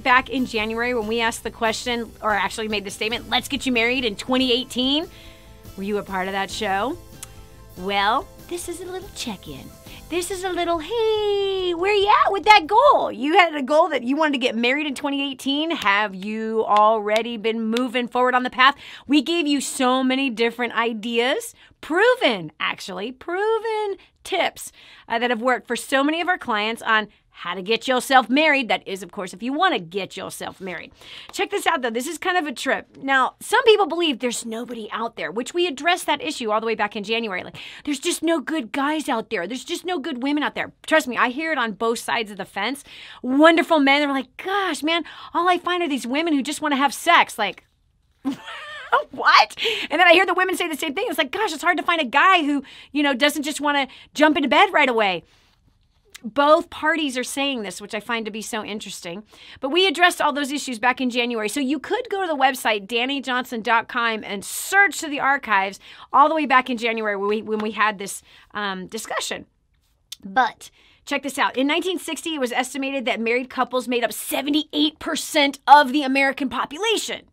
Back in January when we asked the question, or actually made the statement, let's get you married in 2018. Were you a part of that show? Well, this is a little check-in. This is a little, hey, where you at with that goal? You had a goal that you wanted to get married in 2018. Have you already been moving forward on the path? We gave you so many different ideas, proven tips that have worked for so many of our clients on how to get yourself married. That is, of course, if you want to get yourself married. Check this out, though. This is kind of a trip. Now, some people believe there's nobody out there, which we addressed that issue all the way back in January. Like, there's just no good guys out there. There's just no good women out there. Trust me, I hear it on both sides of the fence. Wonderful men. They're like, gosh, man, all I find are these women who just want to have sex. Like, what? And then I hear the women say the same thing. It's like, gosh, it's hard to find a guy who, doesn't just want to jump into bed right away. Both parties are saying this, which I find to be so interesting. But we addressed all those issues back in January. So you could go to the website, DannyJohnson.com, and search to the archives all the way back in January when we had this discussion. But check this out. In 1960, it was estimated that married couples made up 78% of the American population.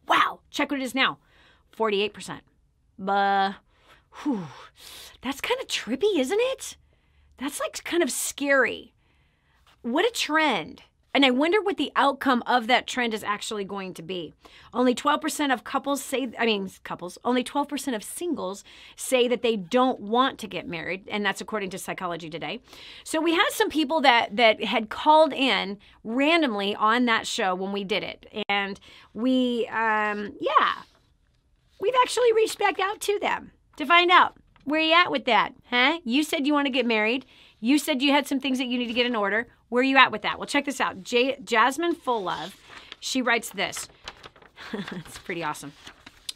Wow. Check what it is now. 48%. That's kind of trippy, isn't it? That's like kind of scary. What a trend. And I wonder what the outcome of that trend is actually going to be. Only 12% of only 12% of singles say that they don't want to get married. And that's according to Psychology Today. So we had some people that had called in randomly on that show when we did it. And we've actually reached back out to them to find out. Where are you at with that? Huh? You said you want to get married. You said you had some things that you need to get in order. Where are you at with that? Well, check this out. Jasmine Full-Love, she writes this. It's pretty awesome.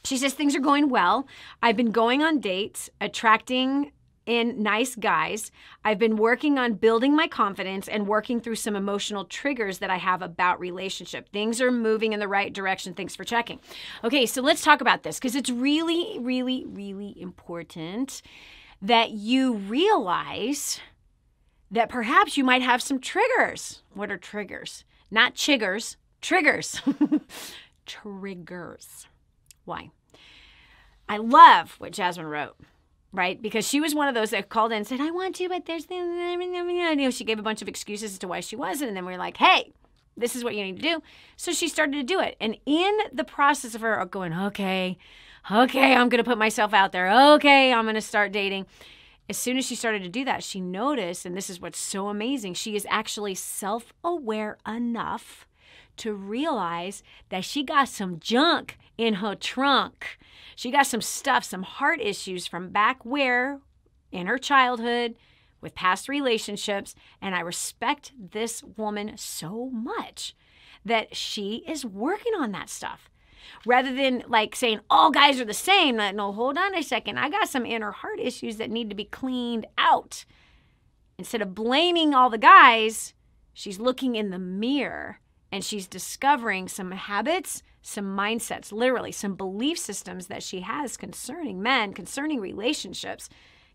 She says, things are going well. I've been going on dates, attracting in nice guys. I've been working on building my confidence and working through some emotional triggers that I have about relationship. Things are moving in the right direction. Thanks for checking. Okay, so let's talk about this because it's really, really, really important that you realize that perhaps you might have some triggers. What are triggers? Not chiggers, triggers. Triggers. Why? I love what Jasmine wrote. Right? Because she was one of those that called in and said, I want to, but there's... She gave a bunch of excuses as to why she wasn't. And then we were like, hey, this is what you need to do. So she started to do it. And in the process of her going, okay, I'm going to put myself out there. Okay, I'm going to start dating. As soon as she started to do that, she noticed, and this is what's so amazing, she is actually self-aware enough to realize that she got some junk in her trunk. She got some stuff, some heart issues from back where in her childhood with past relationships. And I respect this woman so much that she is working on that stuff. Rather than like saying, all guys are the same. No, hold on a second. I got some inner heart issues that need to be cleaned out. Instead of blaming all the guys, she's looking in the mirror and she's discovering some habits, some mindsets, literally some belief systems that she has concerning men, concerning relationships,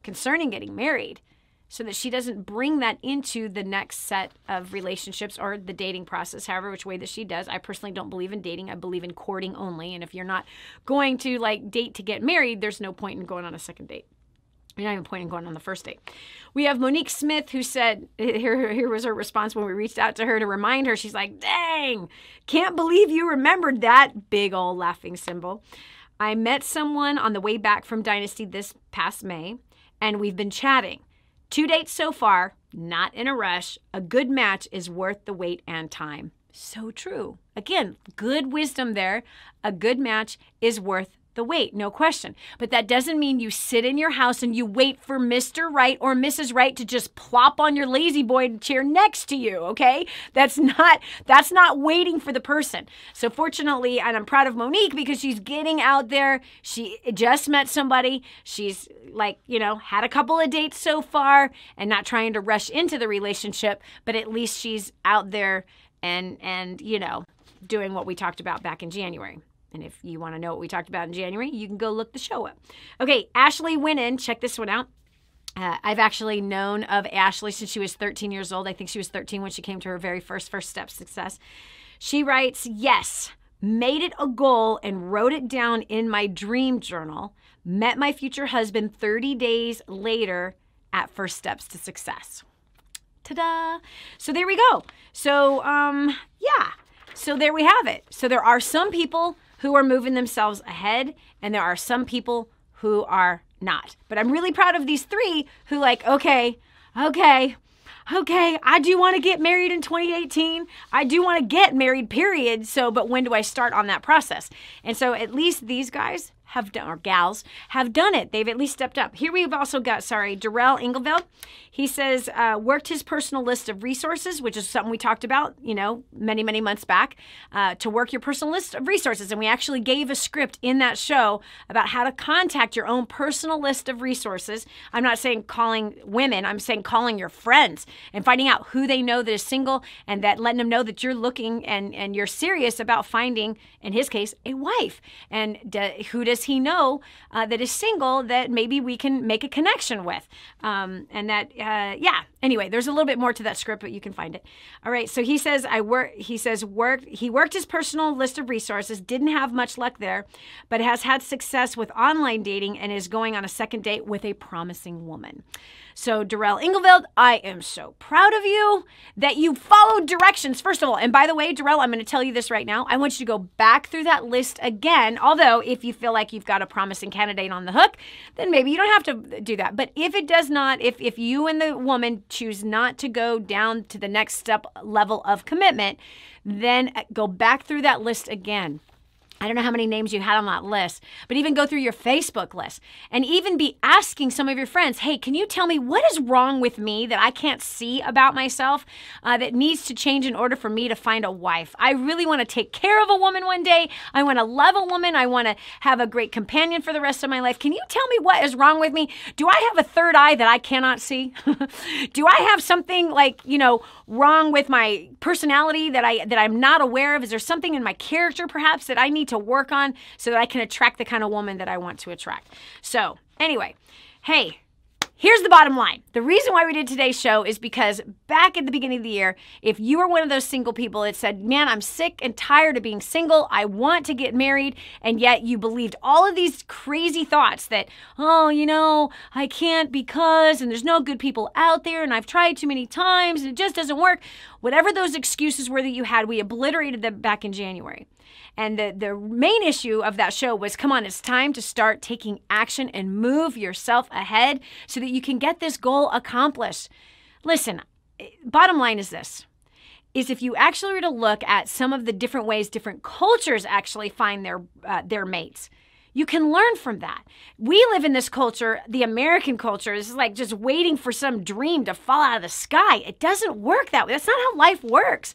concerning getting married, so that she doesn't bring that into the next set of relationships or the dating process, however which way that she does. I personally don't believe in dating. I believe in courting only. And if you're not going to like date to get married, there's no point in going on a second date. You're not even point in going on the first date. We have Monique Smith who said, here was her response when we reached out to her to remind her. She's like, dang, can't believe you remembered that. Big old laughing symbol. I met someone on the way back from Dynasty this past May, and we've been chatting. 2 dates so far, not in a rush. A good match is worth the wait and time. So true. Again, good wisdom there. A good match is worth the wait, no question. But that doesn't mean you sit in your house and you wait for Mr. Right or Mrs. Right to just plop on your lazy boy chair next to you, okay? That's not waiting for the person. So fortunately, and I'm proud of Monique because she's getting out there. She just met somebody. She's had a couple of dates so far and not trying to rush into the relationship, but at least she's out there and doing what we talked about back in January. And if you want to know what we talked about in January, you can go look the show up. Okay, Ashley Winnan, check this one out. I've actually known of Ashley since she was 13 years old. I think she was 13 when she came to her very first step success. She writes, yes, made it a goal and wrote it down in my dream journal. Met my future husband 30 days later at First Steps to Success. Ta-da! So there we go. So, yeah. So there we have it. So there are some people who are moving themselves ahead, and there are some people who are not. But I'm really proud of these three who like, okay, I do want to get married in 2018. I do want to get married, period. So, but when do I start on that process? And so at least these guys have done, or gals, have done it. They've at least stepped up. Here we've also got, Darrell Engelveld. He says, worked his personal list of resources, which is something we talked about, many, many months back, to work your personal list of resources. And we actually gave a script in that show about how to contact your own personal list of resources. I'm not saying calling women, I'm saying calling your friends and finding out who they know that is single, and that letting them know that you're looking and you're serious about finding, in his case, a wife. And who does he know that is single that maybe we can make a connection with? And that, anyway, there's a little bit more to that script, but you can find it. All right. So he says, he worked his personal list of resources, didn't have much luck there, but has had success with online dating and is going on a second date with a promising woman. So Darrell Engelveld, I am so proud of you that you followed directions, first of all. And by the way, Darrell, I'm going to tell you this right now. I want you to go back through that list again. Although if you feel like you've got a promising candidate on the hook, then maybe you don't have to do that. But if it does not, if you and the woman choose not to go down to the next step level of commitment, then go back through that list again. I don't know how many names you had on that list, but even go through your Facebook list and even be asking some of your friends, hey, can you tell me what is wrong with me that I can't see about myself that needs to change in order for me to find a wife? I really want to take care of a woman one day. I want to love a woman. I want to have a great companion for the rest of my life. Can you tell me what is wrong with me? Do I have a third eye that I cannot see? Do I have something like, wrong with my personality that I'm not aware of? Is there something in my character perhaps that I need to work on so that I can attract the kind of woman that I want to attract? So anyway, hey, here's the bottom line. The reason why we did today's show is because back at the beginning of the year, if you were one of those single people that said, man, I'm sick and tired of being single, I want to get married, and yet you believed all of these crazy thoughts that, I can't because, and there's no good people out there, and I've tried too many times, and it just doesn't work. Whatever those excuses were that you had, we obliterated them back in January. And the main issue of that show was, come on, it's time to start taking action and move yourself ahead so that you can get this goal accomplished. Listen, bottom line is this, is if you actually were to look at some of the different ways different cultures actually find their mates, you can learn from that. We live in this culture, the American culture, is like just waiting for some dream to fall out of the sky. It doesn't work that way. That's not how life works.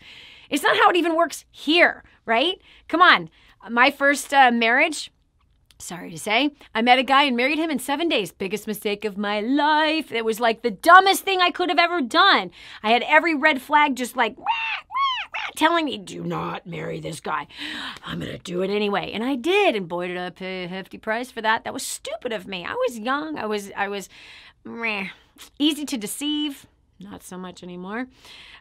It's not how it even works here, right? Come on. My first marriage, sorry to say, I met a guy and married him in 7 days. Biggest mistake of my life. It was like the dumbest thing I could have ever done. I had every red flag just like telling me, do not marry this guy. I'm going to do it anyway. And I did. And boy, did I pay a hefty price for that. That was stupid of me. I was young. I was easy to deceive. Not so much anymore.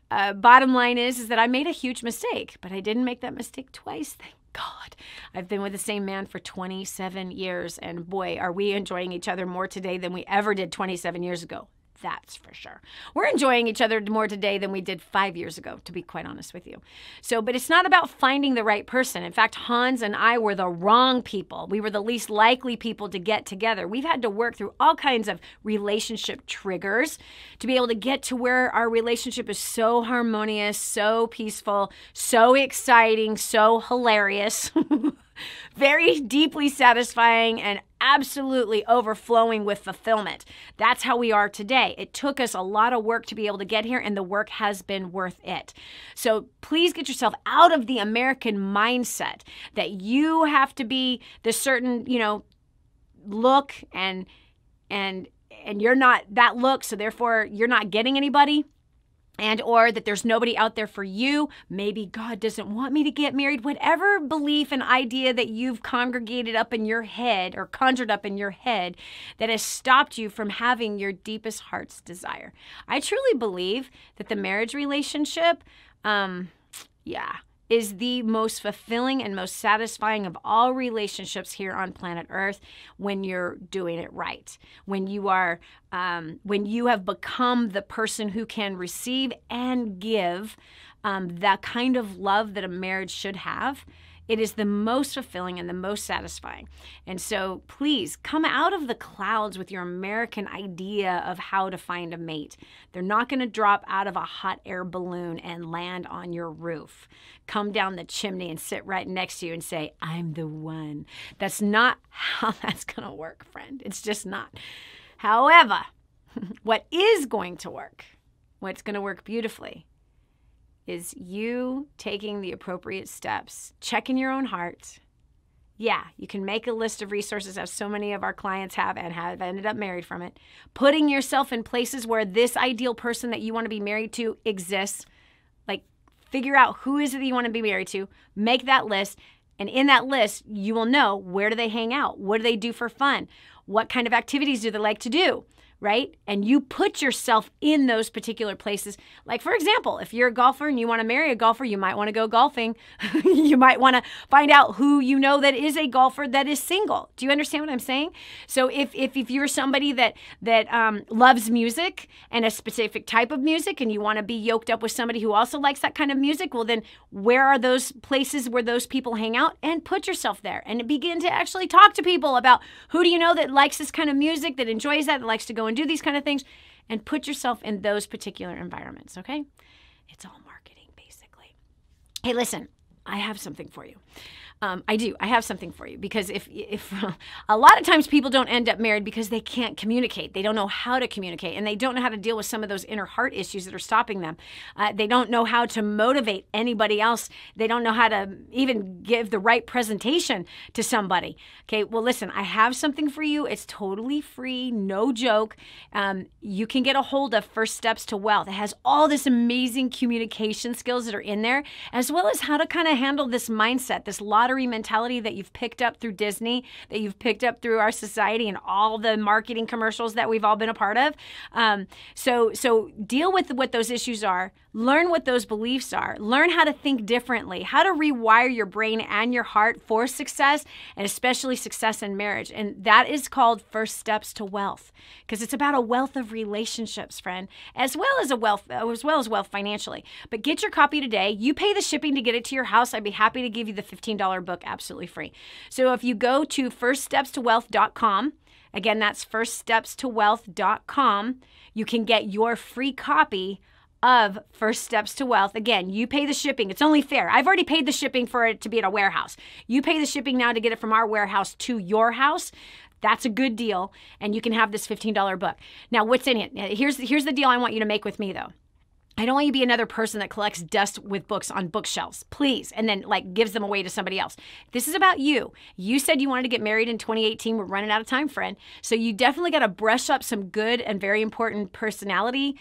Bottom line is that I made a huge mistake, but I didn't make that mistake twice. Thank God. I've been with the same man for 27 years, and boy, are we enjoying each other more today than we ever did 27 years ago. That's for sure. We're enjoying each other more today than we did 5 years ago, to be quite honest with you. So, but it's not about finding the right person. In fact, Hans and I were the wrong people. We were the least likely people to get together. We've had to work through all kinds of relationship triggers to be able to get to where our relationship is so harmonious, so peaceful, so exciting, so hilarious. Very deeply satisfying and absolutely overflowing with fulfillment. That's how we are today. It took us a lot of work to be able to get here, and the work has been worth it. So please get yourself out of the American mindset that you have to be this certain, look and you're not that look, so therefore you're not getting anybody. And or that there's nobody out there for you. Maybe God doesn't want me to get married. Whatever belief and idea that you've congregated up in your head or conjured up in your head that has stopped you from having your deepest heart's desire. I truly believe that the marriage relationship, is the most fulfilling and most satisfying of all relationships here on planet Earth when you're doing it right. When you have become the person who can receive and give that kind of love that a marriage should have. It is the most fulfilling and the most satisfying. And so please come out of the clouds with your American idea of how to find a mate. They're not going to drop out of a hot air balloon and land on your roof. Come down the chimney and sit right next to you and say, I'm the one. That's not how that's going to work, friend. It's just not. However, what is going to work, what's going to work beautifully, is you taking the appropriate steps, checking your own heart. Yeah, you can make a list of resources, as so many of our clients have and have ended up married from it. Putting yourself in places where this ideal person that you want to be married to exists. Like, figure out who is it that you want to be married to, make that list, and in that list, you will know, where do they hang out? What do they do for fun? What kind of activities do they like to do? Right? And you put yourself in those particular places. Like, for example, if you're a golfer and you want to marry a golfer, you might want to go golfing. You might want to find out who you know that is a golfer that is single. Do you understand what I'm saying? So if you're somebody that loves music and a specific type of music, and you want to be yoked up with somebody who also likes that kind of music, well, then where are those places where those people hang out? And put yourself there and begin to actually talk to people about, who do you know that likes this kind of music, that enjoys that likes to go and do these kind of things, and put yourself in those particular environments, okay? It's all marketing, basically. Hey, listen, I have something for you. I have something for you, because if a lot of times people don't end up married because they can't communicate. They don't know how to communicate, and they don't know how to deal with some of those inner heart issues that are stopping them. They don't know how to motivate anybody else. They don't know how to even give the right presentation to somebody. Okay, well, listen, I have something for you. It's totally free, no joke. You can get a hold of First Steps to Wealth. It has all this amazing communication skills that are in there, as well as how to kind of handle this mindset, this lottery mentality that you've picked up through Disney, that you've picked up through our society and all the marketing commercials that we've all been a part of. So deal with what those issues are, learn what those beliefs are, learn how to think differently, how to rewire your brain and your heart for success, and especially success in marriage. And that is called First Steps to Wealth, because it's about a wealth of relationships, friend, as well as wealth financially. But get your copy today. You pay the shipping to get it to your house. I'd be happy to give you the $15 book absolutely free. So if you go to firststepstowealth.com, again, that's firststepstowealth.com, you can get your free copy of First Steps to Wealth. Again, you pay the shipping. It's only fair. I've already paid the shipping for it to be at a warehouse. You pay the shipping now to get it from our warehouse to your house. That's a good deal, and you can have this $15 book. Now, what's in it? Here's the deal I want you to make with me, though. I don't want you to be another person that collects dust with books on bookshelves, please, and then gives them away to somebody else. This is about you. You said you wanted to get married in 2018. We're running out of time, friend. So you definitely got to brush up some good and very important personality,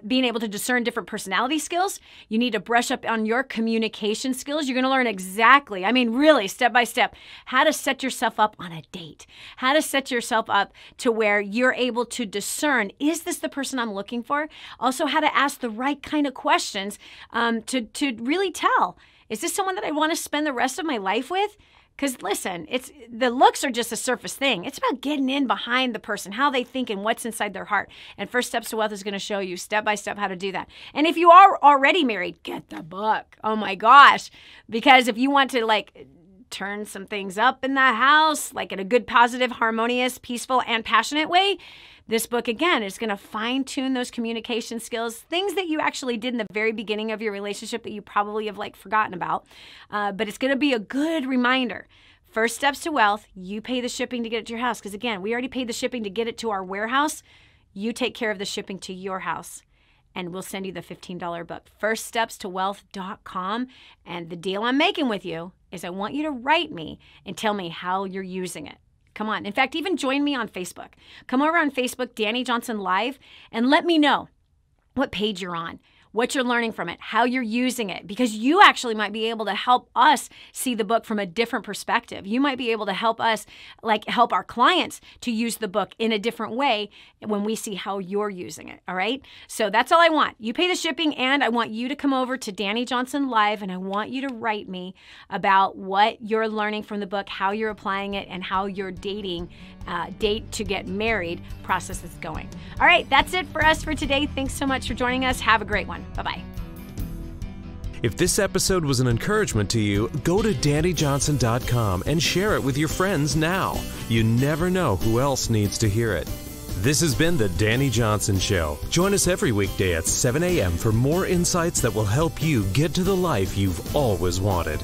being able to discern different personality skills. You need to brush up on your communication skills. You're going to learn exactly, really step by step, how to set yourself up on a date, how to set yourself up to where you're able to discern, is this the person I'm looking for? Also, how to ask the right kind of questions to really tell, is this someone that I want to spend the rest of my life with? Because listen, the looks are just a surface thing. It's about getting in behind the person, how they think and what's inside their heart. And First Steps to Wealth is going to show you step by step how to do that. And if you are already married, get the book. Oh my gosh. Because if you want to turn some things up in the house, in a good, positive, harmonious, peaceful, and passionate way, this book, again, is going to fine-tune those communication skills, things that you actually did in the very beginning of your relationship that you probably have forgotten about. But it's going to be a good reminder. First Steps to Wealth, you pay the shipping to get it to your house. Because again, we already paid the shipping to get it to our warehouse. You take care of the shipping to your house, and we'll send you the $15 book. Firststepstowealth.com. And the deal I'm making with you is I want you to write me and tell me how you're using it. Come on. In fact, even join me on Facebook. Come over on Facebook, Dani Johnson Live, and let me know what page you're on. what you're learning from it, how you're using it, because you actually might be able to help us see the book from a different perspective. You might be able to help us, like help our clients to use the book in a different way when we see how you're using it. All right. So that's all I want. You pay the shipping, and I want you to come over to Dani Johnson Live, and I want you to write me about what you're learning from the book, how you're applying it, and how your date to get married process is going. All right. That's it for us for today. Thanks so much for joining us. Have a great one. Bye-bye. If this episode was an encouragement to you, go to DaniJohnson.com and share it with your friends now. You never know who else needs to hear it. This has been The Dani Johnson Show. Join us every weekday at 7 a.m. for more insights that will help you get to the life you've always wanted.